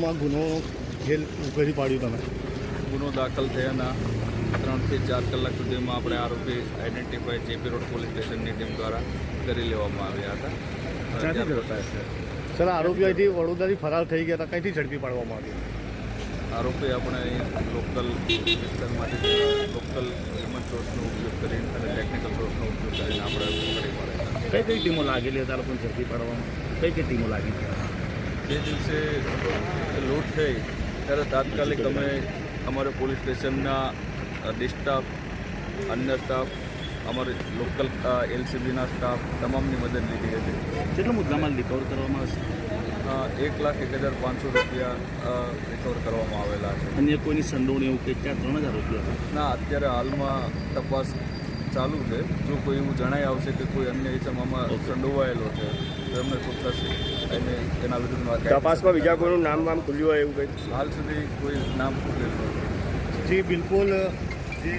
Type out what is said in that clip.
વિસ્તારોમાં ગુનો જેલ કરી પાડ્યું તમે? ગુનો દાખલ થયાના 3 થી 4 કલાક સુધીમાં આપણે આરોપી આઈડેન્ટિફાઈ જેપી રોડ પોલીસ સ્ટેશનની ટીમ દ્વારા કરી લેવામાં આવ્યા હતા. ક્યાંથી કરતા હશે? સર, આરોપીઓ અહીંથી વડોદરાથી ફરાર થઈ ગયા હતા, કંઈથી ઝડપી પાડવામાં આવ્યા? આરોપી આપણે લોકલ વિસ્તારમાંથી લોકલ હ્યુમન સોર્સનો ઉપયોગ કરીને અને ટેકનિકલ સોર્સનો ઉપયોગ કરીને આપણે પકડી પાડ્યા. કઈ ટીમો લાગેલી હતા લોકોને ઝડપી પાડવામાં? કઈ ટીમો લાગી? જે દિવસે લૂંટ થઈ ત્યારે તાત્કાલિક અમે અમારે પોલીસ સ્ટેશનના ડિસ્ટાફ, અન્ય સ્ટાફ, અમારે લોકલ એલસીબીના સ્ટાફ તમામની મદદ લીધી હતી. કેટલો મુદ્દામાલ રિકવર કરવામાં આવશે? 1,01,500 રૂપિયા રિકવર કરવામાં આવેલા છે. અન્ય કોઈની સંડોવણી એવું કે ત્યાં 3,000 રૂપિયા? ના, અત્યારે હાલમાં તપાસ ચાલુ છે. જો કોઈ એવું જણાઈ આવશે કે કોઈ અન્ય ઇસમમાં સંડોવાયેલો છે તો એમને ચોક્કસ એને એના વિરુદ્ધમાં તપાસમાં બીજા કોઈનું નામ ખુલ્યું હોય એવું કંઈ? હાલ સુધી કોઈ નામ ખુલેલું નથી. જી બિલકુલ, જે